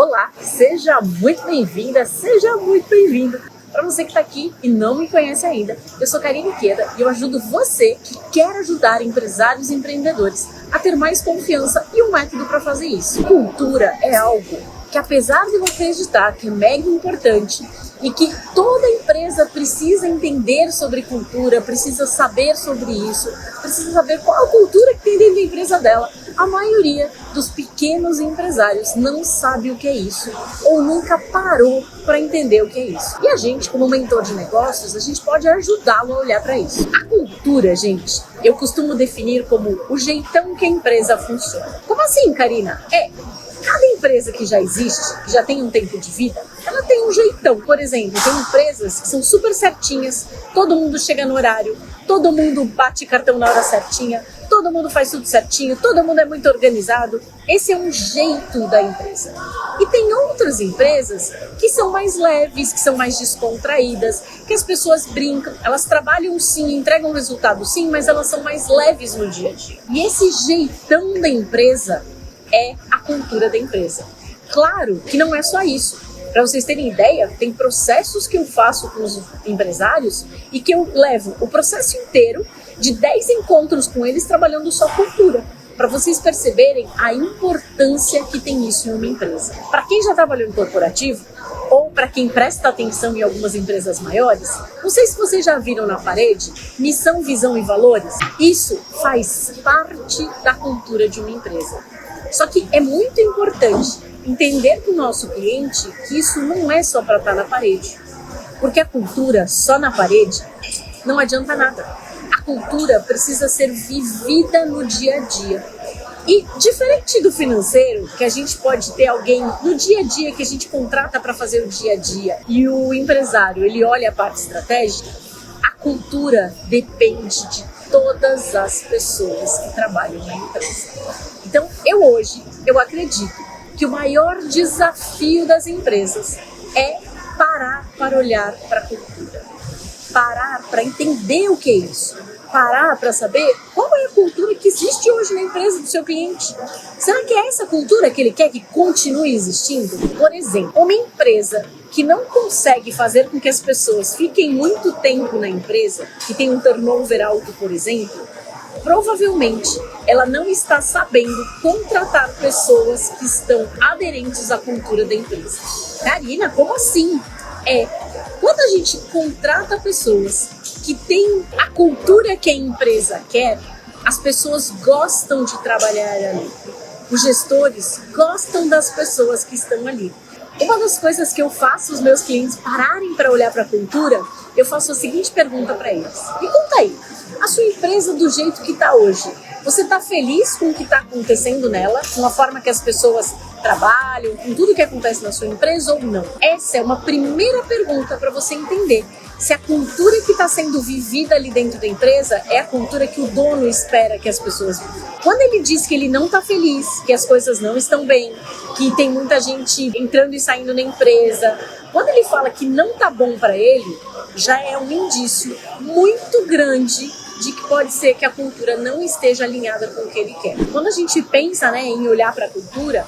Olá, seja muito bem-vinda, seja muito bem-vindo. Para você que está aqui e não me conhece ainda, eu sou Karine Queda e eu ajudo você que quer ajudar empresários e empreendedores a ter mais confiança e um método para fazer isso. Cultura é algo que, apesar de eu acreditar que é mega importante e que toda empresa precisa entender sobre cultura, precisa saber sobre isso, precisa saber qual a cultura que tem dentro da empresa dela, a maioria dos pequenos empresários não sabe o que é isso ou nunca parou para entender o que é isso. E a gente, como mentor de negócios, a gente pode ajudá-lo a olhar para isso. A cultura, gente, eu costumo definir como o jeitão que a empresa funciona. Como assim, Karina? Cada empresa que já existe, que já tem um tempo de vida, ela tem um jeitão. Por exemplo, tem empresas que são super certinhas, todo mundo chega no horário, todo mundo bate cartão na hora certinha, todo mundo faz tudo certinho, todo mundo é muito organizado. Esse é um jeito da empresa. E tem outras empresas que são mais leves, que são mais descontraídas, que as pessoas brincam, elas trabalham sim, entregam resultado sim, mas elas são mais leves no dia a dia. E esse jeitão da empresa é a cultura da empresa. Claro que não é só isso. Para vocês terem ideia, tem processos que eu faço com os empresários e que eu levo o processo inteiro de 10 encontros com eles trabalhando só cultura, para vocês perceberem a importância que tem isso em uma empresa. Para quem já trabalhou em corporativo, ou para quem presta atenção em algumas empresas maiores, não sei se vocês já viram na parede missão, visão e valores. Isso faz parte da cultura de uma empresa. Só que é muito importante entender para o nosso cliente que isso não é só para estar na parede. Porque a cultura só na parede não adianta nada. A cultura precisa ser vivida no dia a dia. E diferente do financeiro, que a gente pode ter alguém no dia a dia que a gente contrata para fazer o dia a dia, e o empresário, ele olha a parte estratégica, a cultura depende de todas as pessoas que trabalham na empresa. Então, eu acredito que o maior desafio das empresas é parar para olhar para a cultura. Parar para entender o que é isso. Parar para saber qual é a cultura que existe hoje na empresa do seu cliente. Será que é essa cultura que ele quer que continue existindo? Por exemplo, uma empresa que não consegue fazer com que as pessoas fiquem muito tempo na empresa, que tem um turnover alto, por exemplo, provavelmente ela não está sabendo contratar pessoas que estão aderentes à cultura da empresa. Karina, como assim? Quando a gente contrata pessoas que têm a cultura que a empresa quer, as pessoas gostam de trabalhar ali. Os gestores gostam das pessoas que estão ali. Uma das coisas que eu faço os meus clientes pararem para olhar para a cultura, eu faço a seguinte pergunta para eles. Me conta aí, a sua empresa do jeito que está hoje, você está feliz com o que está acontecendo nela, com a forma que as pessoas trabalham, com tudo que acontece na sua empresa ou não? Essa é uma primeira pergunta para você entender se a cultura que está sendo vivida ali dentro da empresa é a cultura que o dono espera que as pessoas vivam. Quando ele diz que ele não está feliz, que as coisas não estão bem, que tem muita gente entrando e saindo na empresa, quando ele fala que não está bom para ele, já é um indício muito grande de que pode ser que a cultura não esteja alinhada com o que ele quer. Quando a gente pensa, em olhar para a cultura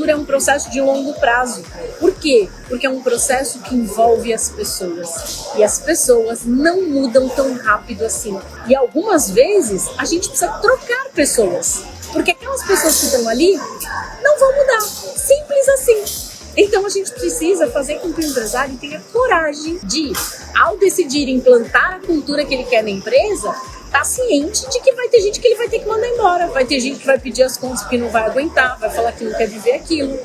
é um processo de longo prazo. Por quê? Porque é um processo que envolve as pessoas. E as pessoas não mudam tão rápido assim. E algumas vezes a gente precisa trocar pessoas. Porque aquelas pessoas que estão ali não vão mudar. Simples assim. Então a gente precisa fazer com que o empresário tenha coragem de, ao decidir implantar a cultura que ele quer na empresa, tá ciente de que vai ter gente que ele vai ter que mandar embora, vai ter gente que vai pedir as contas porque não vai aguentar, vai falar que não quer viver aquilo.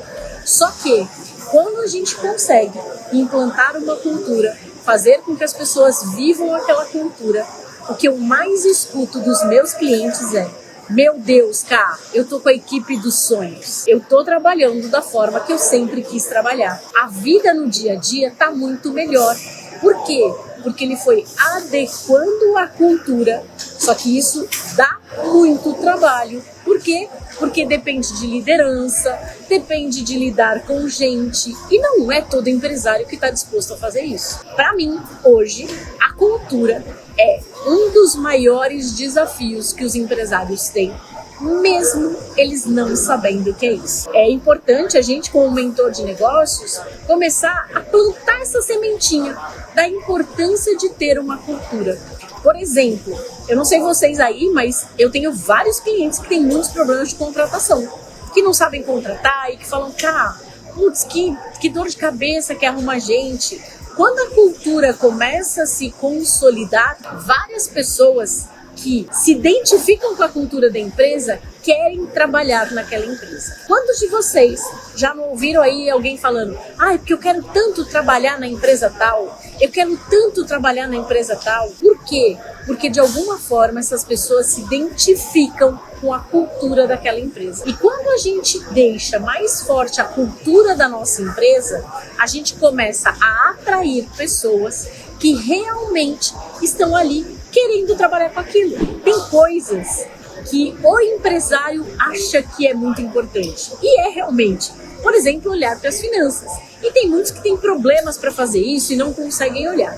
Só que quando a gente consegue implantar uma cultura, fazer com que as pessoas vivam aquela cultura, o que eu mais escuto dos meus clientes é: meu Deus, Ká, eu tô com a equipe dos sonhos. Eu tô trabalhando da forma que eu sempre quis trabalhar. A vida no dia a dia tá muito melhor. Por quê? Porque ele foi adequando a cultura, só que isso dá muito trabalho. Por quê? Porque depende de liderança, depende de lidar com gente, e não é todo empresário que está disposto a fazer isso. Para mim, hoje, a cultura é um dos maiores desafios que os empresários têm mesmo eles não sabendo o que é isso. É importante a gente, como mentor de negócios, começar a plantar essa sementinha da importância de ter uma cultura. Por exemplo, eu não sei vocês aí, mas eu tenho vários clientes que têm muitos problemas de contratação, que não sabem contratar e que falam, cara, putz, que dor de cabeça que arruma a gente. Quando a cultura começa a se consolidar, várias pessoas que se identificam com a cultura da empresa querem trabalhar naquela empresa. Quantos de vocês já não ouviram aí alguém falando, porque eu quero tanto trabalhar na empresa tal, eu quero tanto trabalhar na empresa tal? Por quê? Porque de alguma forma essas pessoas se identificam com a cultura daquela empresa. E quando a gente deixa mais forte a cultura da nossa empresa, a gente começa a atrair pessoas que realmente estão ali querendo trabalhar com aquilo. Tem coisas que o empresário acha que é muito importante. E é realmente, por exemplo, olhar para as finanças. E tem muitos que têm problemas para fazer isso e não conseguem olhar.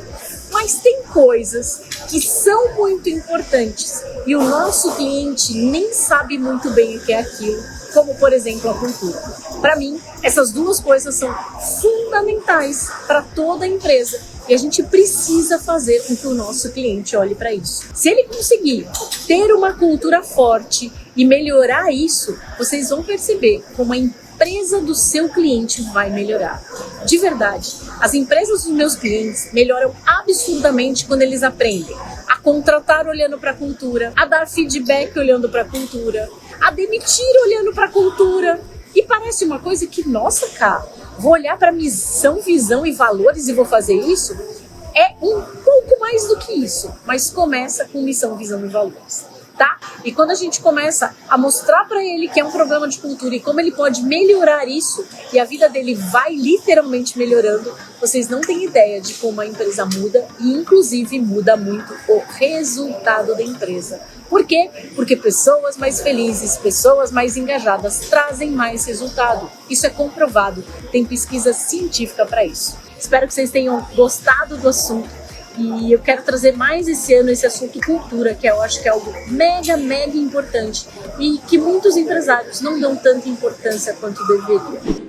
Mas tem coisas que são muito importantes e o nosso cliente nem sabe muito bem o que é aquilo, como, por exemplo, a cultura. Para mim, essas duas coisas são fundamentais para toda empresa e a gente precisa fazer com que o nosso cliente olhe para isso. Se ele conseguir ter uma cultura forte e melhorar isso, vocês vão perceber como a empresa do seu cliente vai melhorar. De verdade, as empresas dos meus clientes melhoram absurdamente quando eles aprendem a contratar olhando para a cultura, a dar feedback olhando para a cultura, a demitir olhando para a cultura. E parece uma coisa que, nossa, cara, vou olhar para missão, visão e valores e vou fazer isso? É um pouco mais do que isso, mas começa com missão, visão e valores. Tá? E quando a gente começa a mostrar para ele que é um problema de cultura e como ele pode melhorar isso, e a vida dele vai literalmente melhorando, vocês não têm ideia de como a empresa muda e inclusive muda muito o resultado da empresa. Por quê? Porque pessoas mais felizes, pessoas mais engajadas trazem mais resultado. Isso é comprovado, tem pesquisa científica para isso. Espero que vocês tenham gostado do assunto. E eu quero trazer mais esse ano esse assunto cultura, que eu acho que é algo mega, mega importante e que muitos empresários não dão tanta importância quanto deveriam.